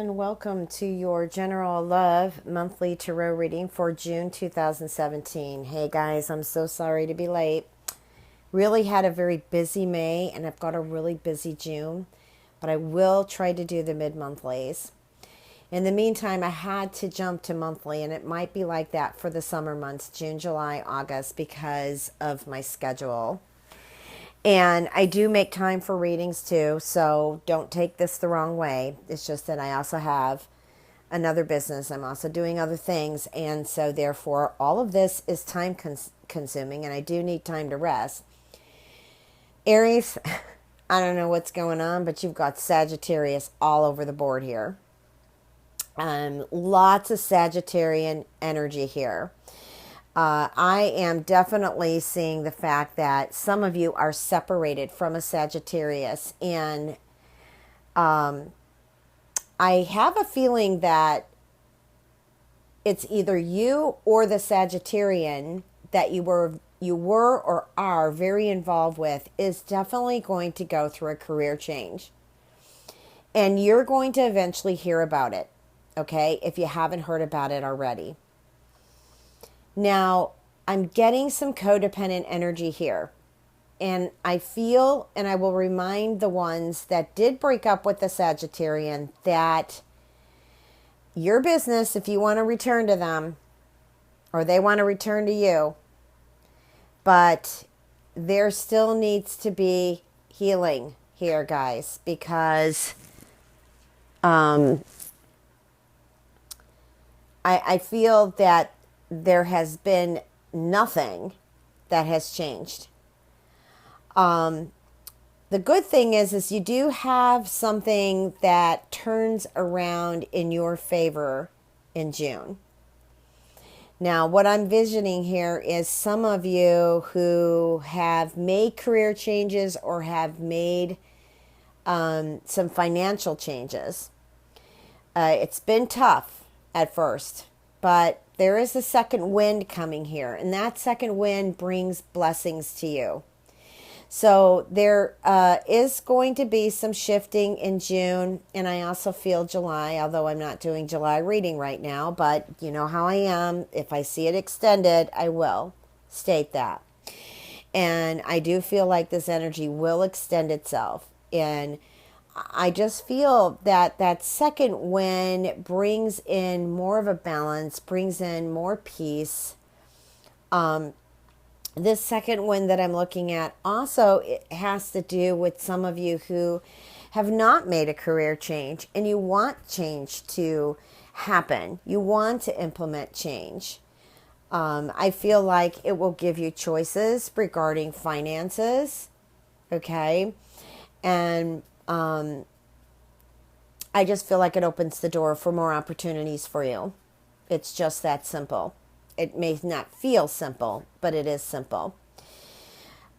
and welcome to your General Love monthly tarot reading for June 2017. Hey guys, I'm so sorry to be late. Really had a very busy May and I've got a really busy June, but I will try to do the mid-monthlies. In the meantime, I had to jump to monthly, and it might be like that for the summer months, June, July, August, because of my schedule. And I do make time for readings too, so don't take this the wrong way. It's just that I also have another business. I'm also doing other things, and so therefore all of this is time consuming, and I do need time to rest. Aries, I don't know what's going on, but you've got Sagittarius all over the board here. Lots of Sagittarian energy here. I am definitely seeing the fact that some of you are separated from a Sagittarius, and I have a feeling that it's either you or the Sagittarian that you were or are very involved with is definitely going to go through a career change, and you're going to eventually hear about it. Okay, if you haven't heard about it already. Now, I'm getting some codependent energy here. And I feel, and I will remind the ones that did break up with the Sagittarian, that your business, if you want to return to them, or they want to return to you, but there still needs to be healing here, guys, because I feel that there has been nothing that has changed. The good thing is you do have something that turns around in your favor in June. Now, what I'm visioning here is some of you who have made career changes or have made some financial changes. It's been tough at first, but there is a second wind coming here, and that second wind brings blessings to you. So there is going to be some shifting in June, and I also feel July, although I'm not doing July reading right now, but you know how I am. If I see it extended, I will state that. And I do feel like this energy will extend itself, and I just feel that that second wind brings in more of a balance, brings in more peace. This second wind that I'm looking at also it has to do with some of you who have not made a career change and you want change to happen. You want to implement change. I feel like it will give you choices regarding finances. Okay. And I just feel like it opens the door for more opportunities for you. It's just that simple. It may not feel simple, but it is simple.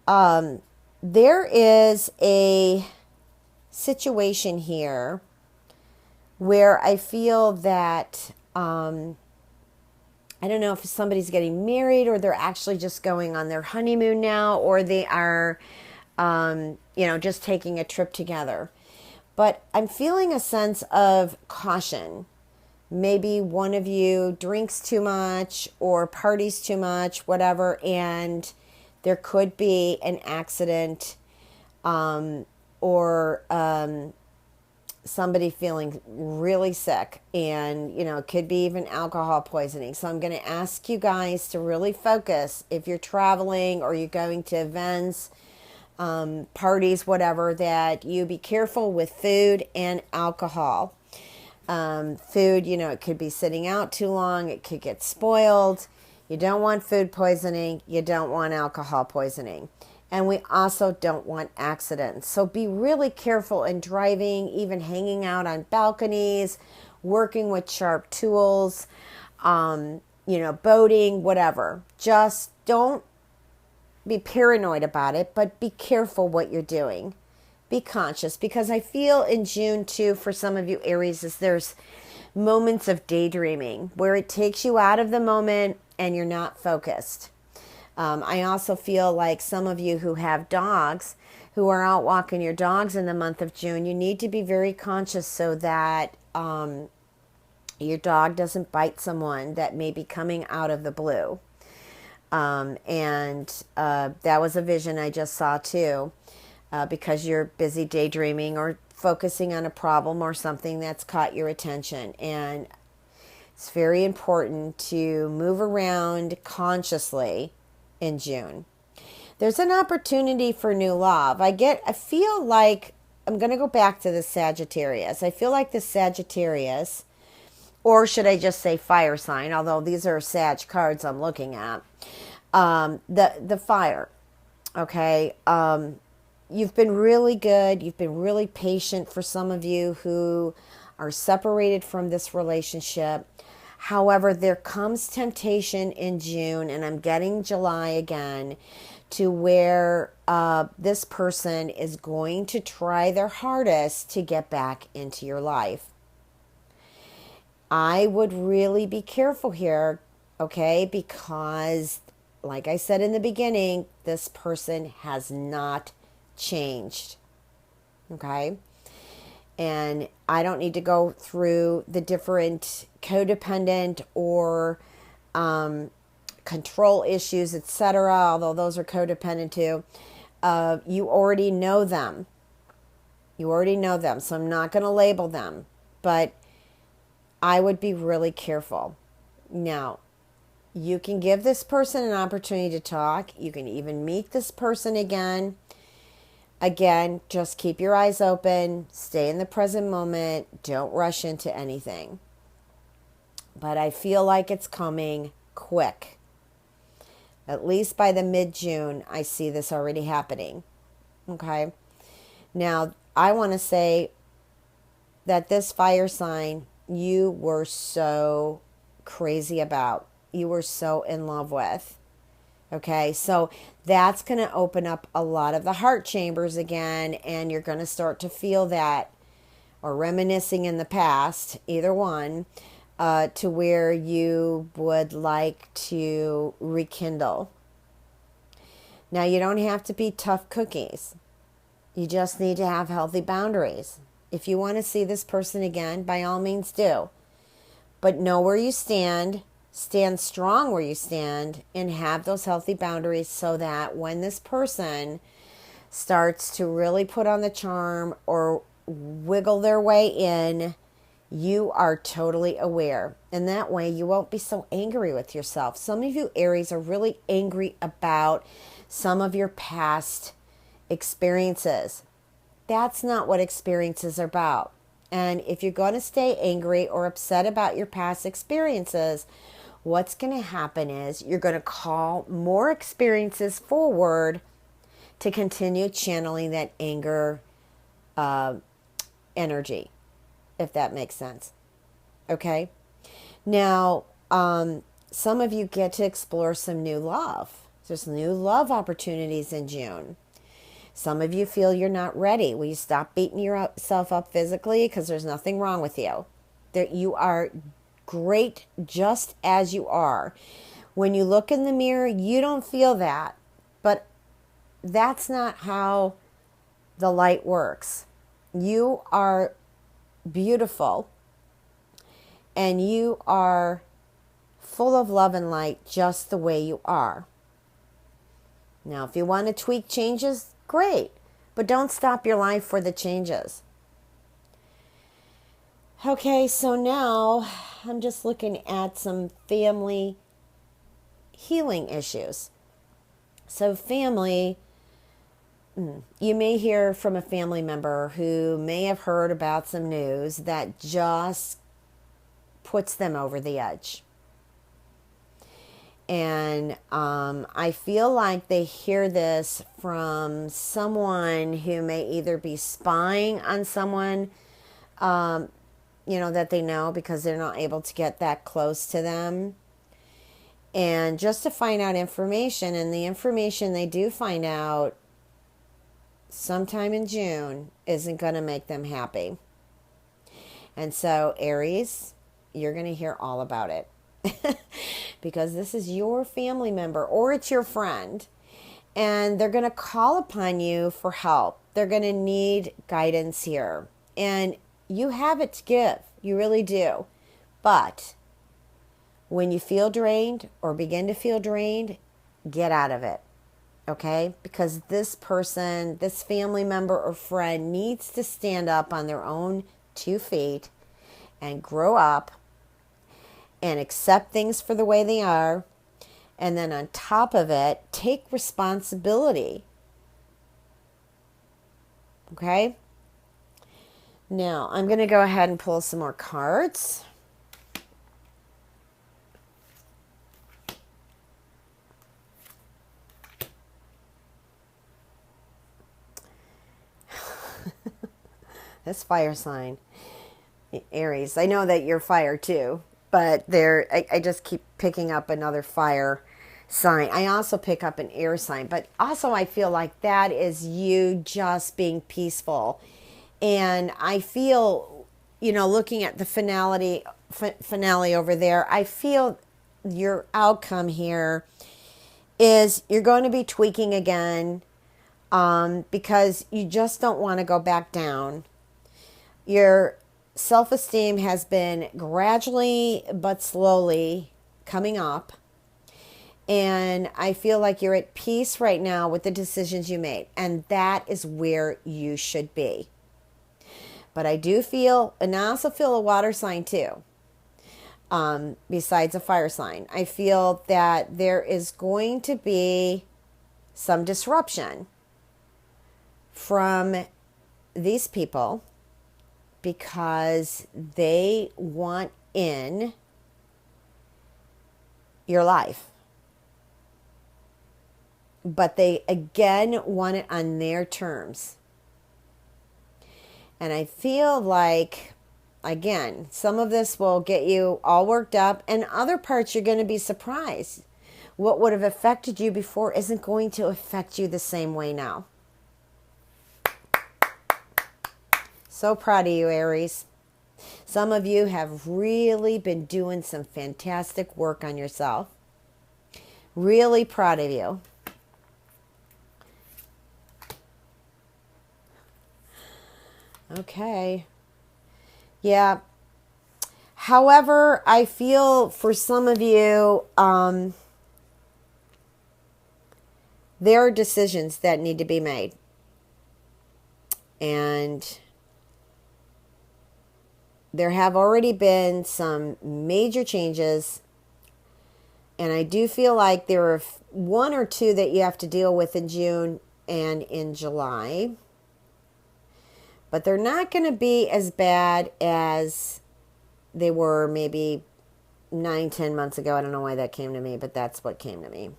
There is a situation here where I feel that, I don't know if somebody's getting married or they're actually just going on their honeymoon now, or they are, just taking a trip together. But I'm feeling a sense of caution. Maybe one of you drinks too much or parties too much, whatever, and there could be an accident or somebody feeling really sick, and, it could be even alcohol poisoning. So I'm going to ask you guys to really focus if you're traveling or you're going to events, parties, whatever, that you be careful with food and alcohol. Food, it could be sitting out too long. It could get spoiled. You don't want food poisoning. You don't want alcohol poisoning. And we also don't want accidents. So be really careful in driving, even hanging out on balconies, working with sharp tools, boating, whatever. Just don't be paranoid about it, but be careful what you're doing. Be conscious, because I feel in June too, for some of you Aries, is there's moments of daydreaming where it takes you out of the moment and you're not focused. I also feel like some of you who have dogs, who are out walking your dogs in the month of June, you need to be very conscious so that your dog doesn't bite someone that may be coming out of the blue. And that was a vision I just saw too, because you're busy daydreaming or focusing on a problem or something that's caught your attention. And it's very important to move around consciously in June. There's an opportunity for new love. I feel like, I'm going to go back to the Sagittarius. I feel like the Sagittarius, or should I just say fire sign, although these are Sag cards I'm looking at. The fire, okay? You've been really good. You've been really patient for some of you who are separated from this relationship. However, there comes temptation in June, and I'm getting July again, to where this person is going to try their hardest to get back into your life. I would really be careful here, okay? Because, like I said in the beginning, this person has not changed, okay? And I don't need to go through the different codependent or control issues, etc., although those are codependent too. You already know them. You already know them, so I'm not going to label them. But I would be really careful. Now, you can give this person an opportunity to talk. You can even meet this person again. Again, just keep your eyes open. Stay in the present moment. Don't rush into anything. But I feel like it's coming quick. At least by the mid-June, I see this already happening. Okay? Now, I want to say that this fire sign, you were so crazy about. You were so in love with. Okay, so that's going to open up a lot of the heart chambers again, and you're going to start to feel that, or reminiscing in the past, either one, to where you would like to rekindle. Now, you don't have to be tough cookies. You just need to have healthy boundaries. If you want to see this person again, by all means do. But know where you stand. Stand strong where you stand, and have those healthy boundaries so that when this person starts to really put on the charm or wiggle their way in, you are totally aware. And that way you won't be so angry with yourself. Some of you Aries are really angry about some of your past experiences. That's not what experiences are about. And if you're going to stay angry or upset about your past experiences, what's going to happen is you're going to call more experiences forward to continue channeling that anger energy, if that makes sense. Okay? Now, some of you get to explore some new love. There's new love opportunities in June. Some of you feel you're not ready. Will you stop beating yourself up physically? Because there's nothing wrong with you. You are great just as you are. When you look in the mirror, you don't feel that. But that's not how the light works. You are beautiful. And you are full of love and light just the way you are. Now, if you want to tweak changes, great. But don't stop your life for the changes. Okay, so now I'm just looking at some family healing issues. So family, you may hear from a family member who may have heard about some news that just puts them over the edge. And I feel like they hear this from someone who may either be spying on someone, that they know because they're not able to get that close to them. And just to find out information, and the information they do find out sometime in June isn't going to make them happy. And so, Aries, you're going to hear all about it. because this is your family member or it's your friend, and they're going to call upon you for help. They're going to need guidance here. And you have it to give. You really do. But when you feel drained or begin to feel drained, get out of it. Okay? Because this person, this family member or friend needs to stand up on their own 2 feet and grow up and accept things for the way they are. And then on top of it, take responsibility. Okay? Now, I'm going to go ahead and pull some more cards. This fire sign, Aries. I know that you're fire too, but I just keep picking up another fire sign. I also pick up an air sign, but also I feel like that is you just being peaceful. And I feel, looking at the finale over there, I feel your outcome here is you're going to be tweaking again, because you just don't want to go back down. Your self-esteem has been gradually but slowly coming up. And I feel like you're at peace right now with the decisions you made. And that is where you should be. But I do feel, and I also feel a water sign too, besides a fire sign. I feel that there is going to be some disruption from these people because they want in your life. But they, again, want it on their terms. And I feel like, again, some of this will get you all worked up, and other parts you're going to be surprised. What would have affected you before isn't going to affect you the same way now. So proud of you, Aries. Some of you have really been doing some fantastic work on yourself. Really proud of you. Okay. Yeah. However, I feel for some of you, there are decisions that need to be made. And there have already been some major changes. And I do feel like there are 1 or 2 that you have to deal with in June and in July. But they're not going to be as bad as they were maybe 9-10 months ago. I don't know why that came to me, but that's what came to me.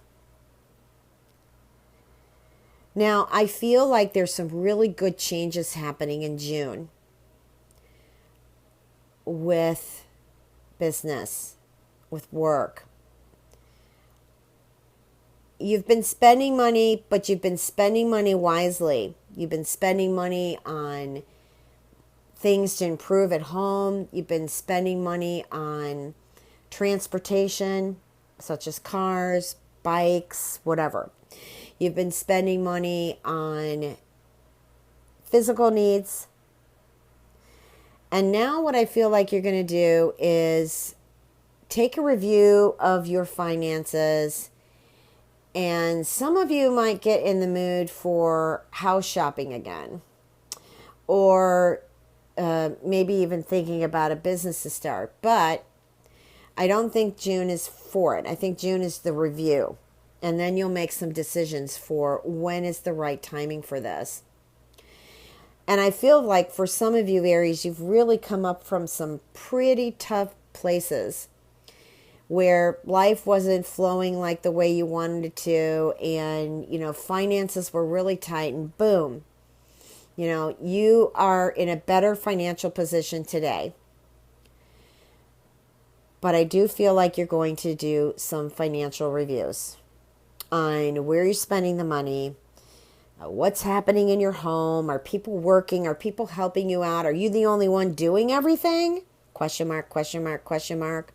Now, I feel like there's some really good changes happening in June with business, with work. You've been spending money, but you've been spending money wisely. You've been spending money on things to improve at home. You've been spending money on transportation, such as cars, bikes, whatever. You've been spending money on physical needs. And now what I feel like you're going to do is take a review of your finances. And some of you might get in the mood for house shopping again. Or maybe even thinking about a business to start. But I don't think June is for it. I think June is the review. And then you'll make some decisions for when is the right timing for this. And I feel like for some of you, Aries, you've really come up from some pretty tough places where life wasn't flowing like the way you wanted it to, and, finances were really tight, and boom, you are in a better financial position today. But I do feel like you're going to do some financial reviews on where you're spending the money, what's happening in your home. Are people working? Are people helping you out? Are you the only one doing everything? Question mark, question mark, question mark.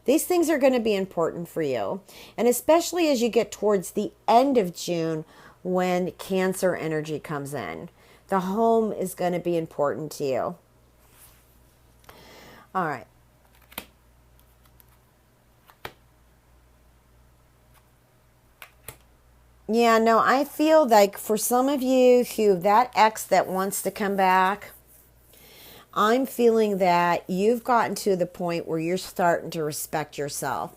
These things are going to be important for you. And especially as you get towards the end of June when Cancer energy comes in. The home is going to be important to you. All right. Yeah, no, I feel like for some of you who that ex that wants to come back, I'm feeling that you've gotten to the point where you're starting to respect yourself.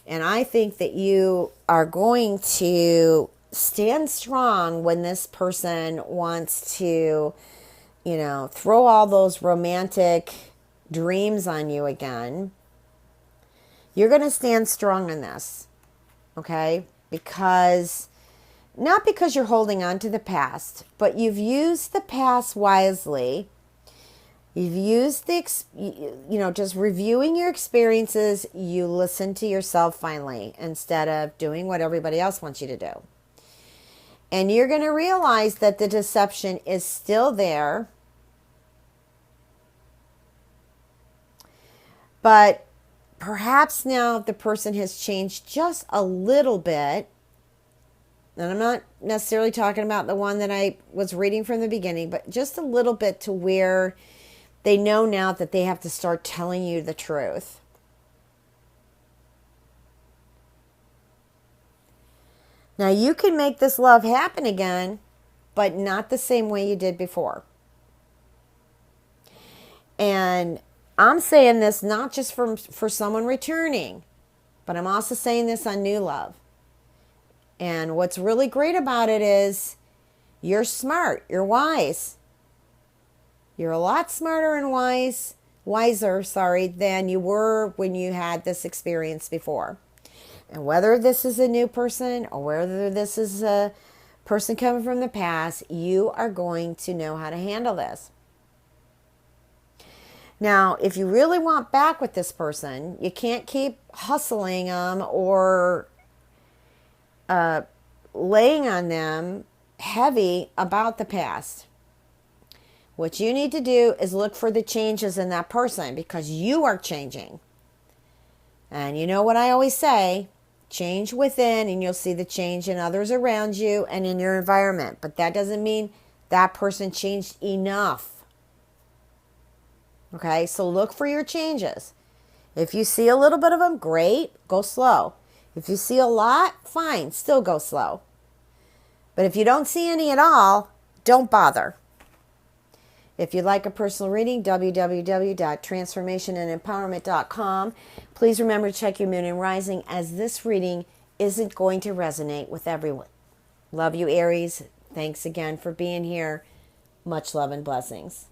And I think that you are going to stand strong when this person wants to, throw all those romantic dreams on you again. You're going to stand strong in this, okay? Not because you're holding on to the past, but you've used the past wisely. You've used just reviewing your experiences. You listen to yourself finally instead of doing what everybody else wants you to do. And you're going to realize that the deception is still there. But perhaps now the person has changed just a little bit. And I'm not necessarily talking about the one that I was reading from the beginning, but just a little bit to where they know now that they have to start telling you the truth. Now, you can make this love happen again, but not the same way you did before. And I'm saying this not just for someone returning, but I'm also saying this on new love. And what's really great about it is you're smart, you're wise. You're a lot smarter and wiser, than you were when you had this experience before. And whether this is a new person or whether this is a person coming from the past, you are going to know how to handle this. Now, if you really want back with this person, you can't keep hustling them or laying on them heavy about the past. What you need to do is look for the changes in that person because you are changing. And you know what I always say, change within and you'll see the change in others around you and in your environment. But that doesn't mean that person changed enough. Okay, so look for your changes. If you see a little bit of them, great, go slow. If you see a lot, fine, still go slow. But if you don't see any at all, don't bother. If you'd like a personal reading, www.transformationandempowerment.com. Please remember to check your moon and rising, as this reading isn't going to resonate with everyone. Love you, Aries. Thanks again for being here. Much love and blessings.